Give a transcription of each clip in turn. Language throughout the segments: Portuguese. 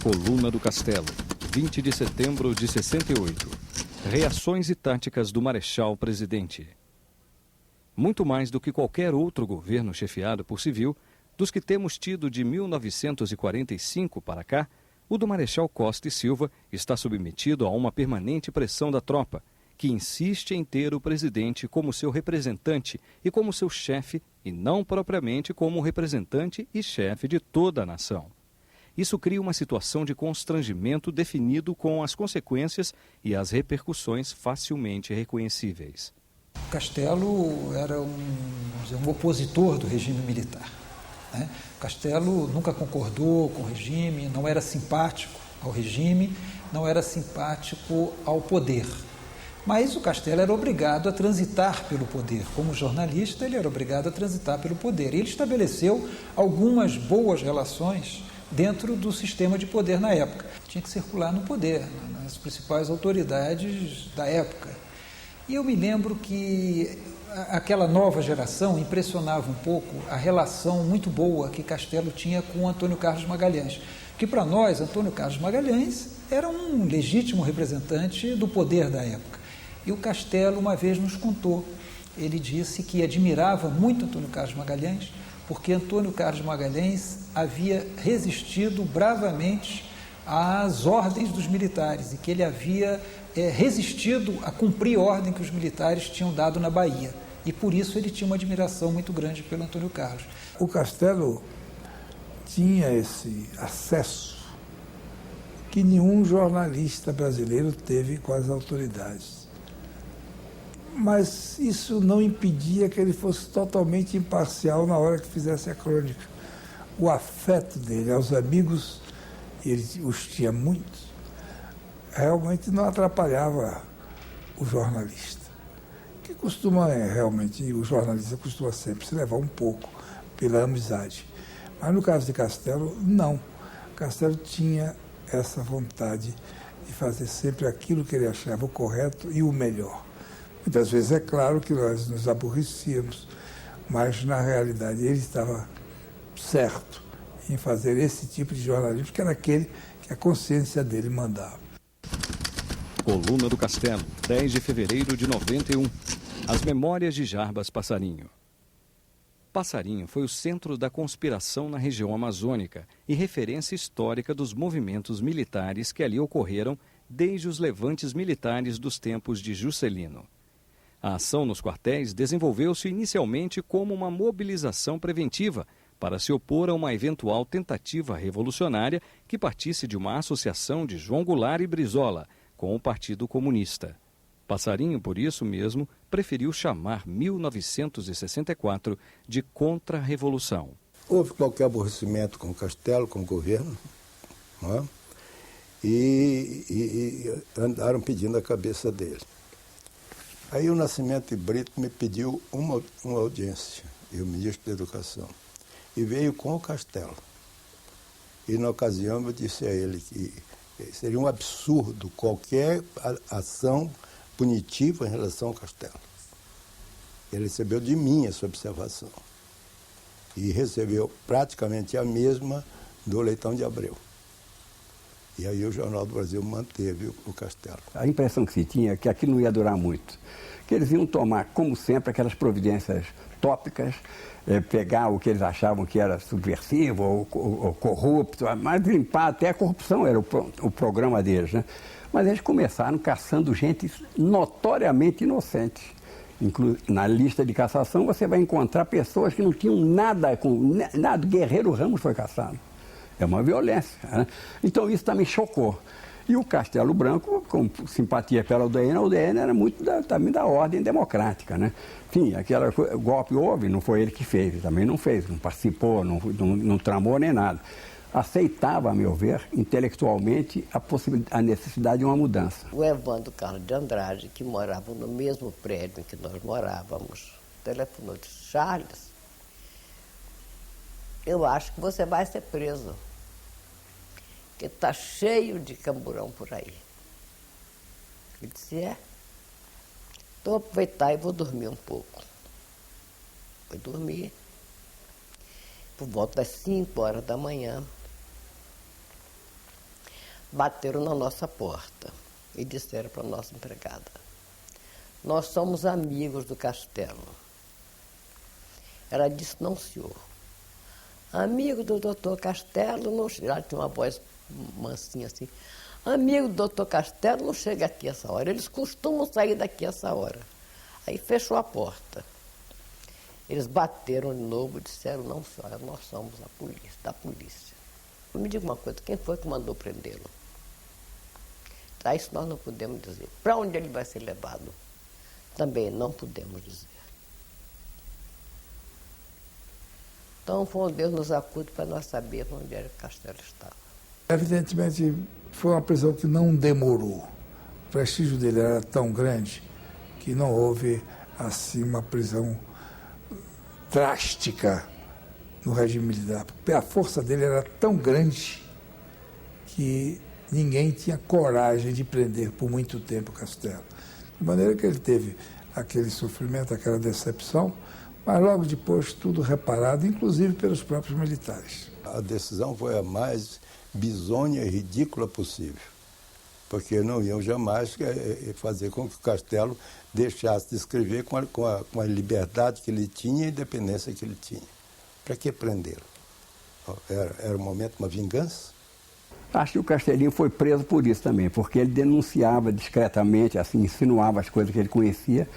Coluna do Castelo, 20 de setembro de 68. Reações e táticas do Marechal Presidente. Muito mais do que qualquer outro governo chefiado por civil, dos que temos tido de 1945 para cá, o do Marechal Costa e Silva está submetido a uma permanente pressão da tropa, que insiste em ter o presidente como seu representante e como seu chefe, e não propriamente como representante e chefe de toda a nação. Isso cria uma situação de constrangimento definido com as consequências e as repercussões facilmente reconhecíveis. Castelo era um opositor do regime militar. Castelo nunca concordou com o regime, não era simpático ao regime, não era simpático ao poder. Mas o Castelo era obrigado a transitar pelo poder. Como jornalista, ele era obrigado a transitar pelo poder. E ele estabeleceu algumas boas relações dentro do sistema de poder na época. Tinha que circular no poder, nas principais autoridades da época. E eu me lembro que aquela nova geração impressionava um pouco a relação muito boa que Castelo tinha com Antônio Carlos Magalhães. Que para nós, Antônio Carlos Magalhães era um legítimo representante do poder da época. E o Castelo uma vez nos contou, ele disse que admirava muito Antônio Carlos Magalhães, porque Antônio Carlos Magalhães havia resistido bravamente às ordens dos militares e que ele havia resistido a cumprir a ordem que os militares tinham dado na Bahia. E por isso ele tinha uma admiração muito grande pelo Antônio Carlos. O Castelo tinha esse acesso que nenhum jornalista brasileiro teve com as autoridades. Mas isso não impedia que ele fosse totalmente imparcial na hora que fizesse a crônica. O afeto dele aos amigos, ele os tinha muitos, realmente não atrapalhava o jornalista. Que costuma, realmente, o jornalista costuma sempre se levar um pouco pela amizade. Mas no caso de Castelo, não. Castelo tinha essa vontade de fazer sempre aquilo que ele achava o correto e o melhor. Muitas vezes é claro que nós nos aborrecíamos, mas na realidade ele estava certo em fazer esse tipo de jornalismo, que era aquele que a consciência dele mandava. Coluna do Castelo, 10 de fevereiro de 91. As memórias de Jarbas Passarinho. Passarinho foi o centro da conspiração na região amazônica e referência histórica dos movimentos militares que ali ocorreram desde os levantes militares dos tempos de Juscelino. A ação nos quartéis desenvolveu-se inicialmente como uma mobilização preventiva para se opor a uma eventual tentativa revolucionária que partisse de uma associação de João Goulart e Brizola com o Partido Comunista. Passarinho, por isso mesmo, preferiu chamar 1964 de contra-revolução. Houve qualquer aborrecimento com o Castelo, com o governo, não é? E andaram pedindo a cabeça dele. Aí o Nascimento Brito me pediu uma audiência, e o ministro da Educação, e veio com o Castelo. E na ocasião eu disse a ele que seria um absurdo qualquer ação punitiva em relação ao Castelo. Ele recebeu de mim essa observação. E recebeu praticamente a mesma do Leitão de Abreu. E aí o Jornal do Brasil manteve o Castelo. A impressão que se tinha é que aquilo não ia durar muito. Que eles iam tomar, como sempre, aquelas providências tópicas, pegar o que eles achavam que era subversivo ou corrupto, mas limpar até a corrupção era o programa deles, né? Mas eles começaram caçando gente notoriamente inocente. Na lista de cassação você vai encontrar pessoas que não tinham nada com... Nada, Guerreiro Ramos foi caçado. É uma violência, né? Então isso também chocou. E o Castelo Branco, com simpatia pela UDN, a UDN era muito também da ordem democrática, né? Enfim, aquele golpe houve, não foi ele que fez, ele também não fez, não participou, não tramou nem nada. Aceitava, a meu ver, intelectualmente, a necessidade de uma mudança. O Evandro Carlos de Andrade, que morava no mesmo prédio em que nós morávamos, telefonou e disse: Charles, eu acho que você vai ser preso, porque está cheio de camburão por aí. Eu disse: então vou aproveitar e vou dormir um pouco. Fui dormir. Por volta das 5 horas da manhã, bateram na nossa porta e disseram para a nossa empregada: nós somos amigos do Castelo. Ela disse: não, senhor. Amigo do doutor Castelo, não chega. Ela tinha uma voz mansinha assim. Amigo do doutor Castelo não chega aqui essa hora. Eles costumam sair daqui essa hora. Aí fechou a porta. Eles bateram de novo e disseram: não, senhora, nós somos a polícia, da polícia. Me diga uma coisa, quem foi que mandou prendê-lo? Tá, isso nós não podemos dizer. Para onde ele vai ser levado? Também não podemos dizer. Então, foi um Deus nos acude para nós sabermos onde era que o Castelo estava. Evidentemente, foi uma prisão que não demorou. O prestígio dele era tão grande que não houve, assim, uma prisão drástica no regime militar. Porque a força dele era tão grande que ninguém tinha coragem de prender por muito tempo o Castelo. De maneira que ele teve aquele sofrimento, aquela decepção, mas logo depois tudo reparado, inclusive pelos próprios militares. A decisão foi a mais bizonha e ridícula possível, porque não iam jamais fazer com que o Castelo deixasse de escrever com a liberdade que ele tinha e a independência que ele tinha. Para que prendê-lo? Era um momento, uma vingança? Acho que o Castelinho foi preso por isso também, porque ele denunciava discretamente, assim, insinuava as coisas que ele conhecia.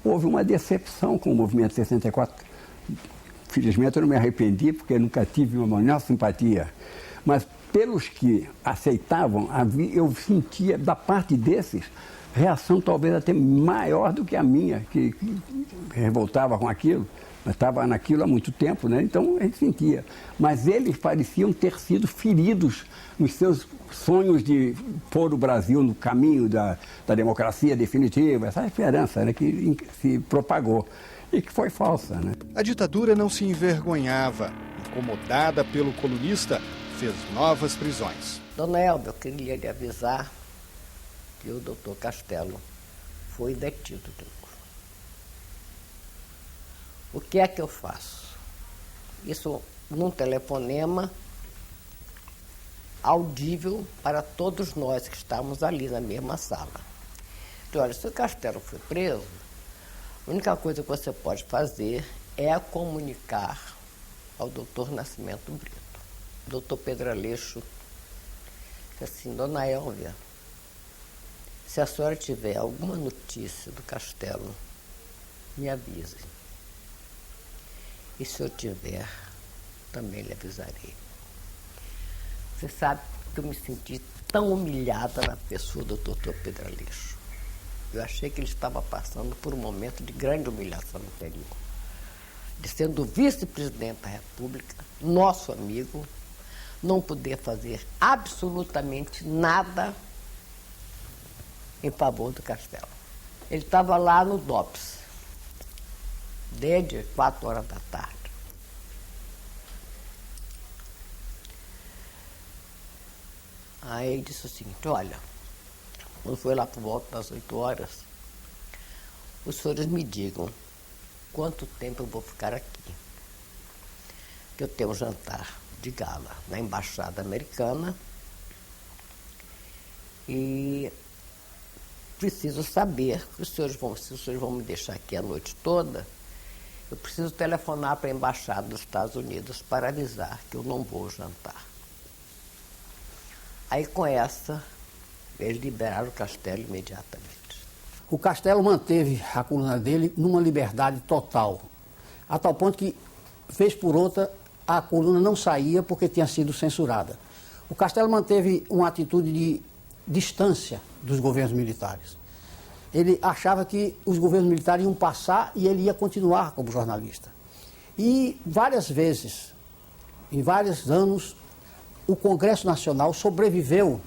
Houve uma decepção com o movimento 64. Felizmente eu não me arrependi, porque nunca tive uma maior simpatia. Mas pelos que aceitavam, eu sentia, da parte desses, reação talvez até maior do que a minha, que revoltava com aquilo. Mas estava naquilo há muito tempo, né? Então a gente sentia. Mas eles pareciam ter sido feridos nos seus sonhos de pôr o Brasil no caminho da democracia definitiva, essa esperança, né, que se propagou e que foi falsa, né? A ditadura não se envergonhava. Incomodada pelo colunista, fez novas prisões. Dona Elba, eu queria lhe avisar que o doutor Castelo foi detido de novo. O que é que eu faço? Isso num telefonema audível para todos nós que estávamos ali na mesma sala. Então, olha, se o Castelo foi preso, a única coisa que você pode fazer é comunicar ao doutor Nascimento Brito. O doutor Pedro Aleixo disse assim: dona Elvia, se a senhora tiver alguma notícia do Castelo, me avise. E se eu tiver, também lhe avisarei. Você sabe que eu me senti tão humilhada na pessoa do doutor Pedro Aleixo. Eu achei que ele estava passando por um momento de grande humilhação interior. De sendo vice-presidente da República, nosso amigo, não poder fazer absolutamente nada em favor do Castelo. Ele estava lá no DOPS, desde 4 horas da tarde. Aí ele disse o seguinte: olha, quando foi lá por volta das 8 horas, os senhores me digam quanto tempo eu vou ficar aqui. Que eu tenho um jantar de gala na Embaixada Americana e preciso saber se os senhores vão me deixar aqui a noite toda. Eu preciso telefonar para a Embaixada dos Estados Unidos para avisar que eu não vou jantar. Aí, com essa, eles liberaram o Castelo imediatamente. O Castelo manteve a coluna dele numa liberdade total, a tal ponto que, vez por outra, a coluna não saía porque tinha sido censurada. O Castelo manteve uma atitude de distância dos governos militares. Ele achava que os governos militares iam passar e ele ia continuar como jornalista. E várias vezes, em vários anos, o Congresso Nacional sobreviveu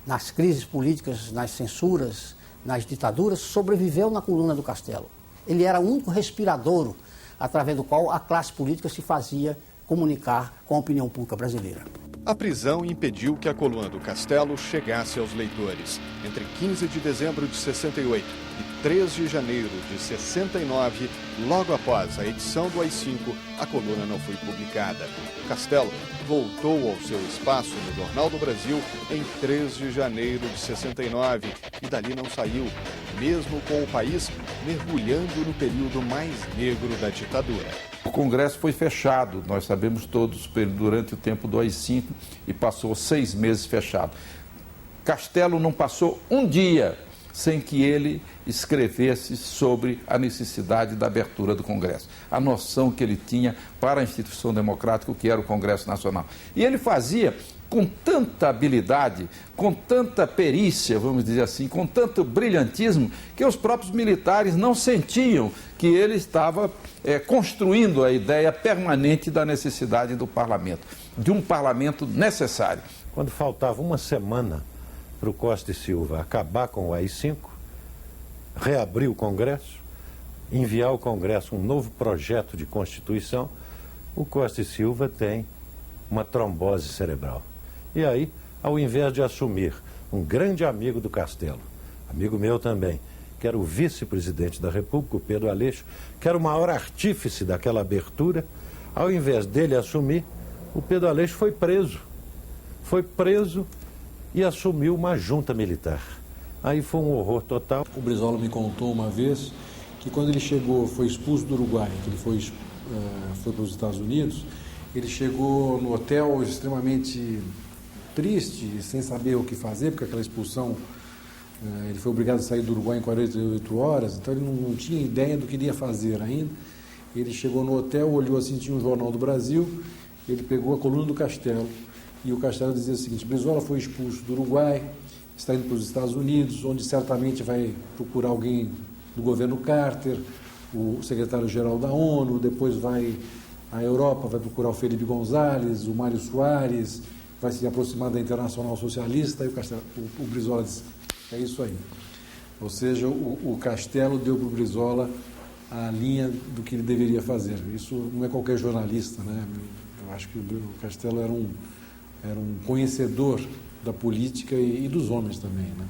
nas crises políticas, nas censuras, nas ditaduras, sobreviveu na coluna do Castelo. Ele era o único respiradouro através do qual a classe política se fazia comunicar com a opinião pública brasileira. A prisão impediu que a coluna do Castelo chegasse aos leitores. Entre 15 de dezembro de 68 e 3 de janeiro de 69, logo após a edição do AI-5, a coluna não foi publicada. Castelo voltou ao seu espaço no Jornal do Brasil em 3 de janeiro de 69 e dali não saiu, mesmo com o país mergulhando no período mais negro da ditadura. O Congresso foi fechado, nós sabemos todos, durante o tempo do AI-5 e passou 6 meses fechado. Castelo não passou um dia sem que ele escrevesse sobre a necessidade da abertura do Congresso, a noção que ele tinha para a instituição democrática, que era o Congresso Nacional. E ele fazia com tanta habilidade, com tanta perícia, vamos dizer assim, com tanto brilhantismo, que os próprios militares não sentiam que ele estava construindo a ideia permanente da necessidade do parlamento, de um parlamento necessário. Quando faltava uma semana para o Costa e Silva acabar com o AI-5, reabrir o Congresso, enviar ao Congresso um novo projeto de Constituição, o Costa e Silva tem uma trombose cerebral. E aí, ao invés de assumir um grande amigo do Castelo, amigo meu também, que era o vice-presidente da República, o Pedro Aleixo, que era o maior artífice daquela abertura, ao invés dele assumir, o Pedro Aleixo foi preso. Foi preso e assumiu uma junta militar. Aí foi um horror total. O Brizola me contou uma vez que quando ele chegou, foi expulso do Uruguai, que ele foi para os Estados Unidos, ele chegou no hotel extremamente triste, sem saber o que fazer, porque aquela expulsão, ele foi obrigado a sair do Uruguai em 48 horas, então ele não tinha ideia do que iria fazer ainda. Ele chegou no hotel, olhou assim, tinha um Jornal do Brasil, ele pegou a coluna do Castelo, e o Castelo dizia o seguinte: Brizola foi expulso do Uruguai, está indo para os Estados Unidos, onde certamente vai procurar alguém do governo Carter, o secretário-geral da ONU, depois vai à Europa, vai procurar o Felipe González, o Mário Soares, vai se aproximar da Internacional Socialista, e o Brizola disse: é isso aí. Ou seja, o Castelo deu para o Brizola a linha do que ele deveria fazer. Isso não é qualquer jornalista, né? Eu acho que o Castelo era um conhecedor da política e dos homens também, né?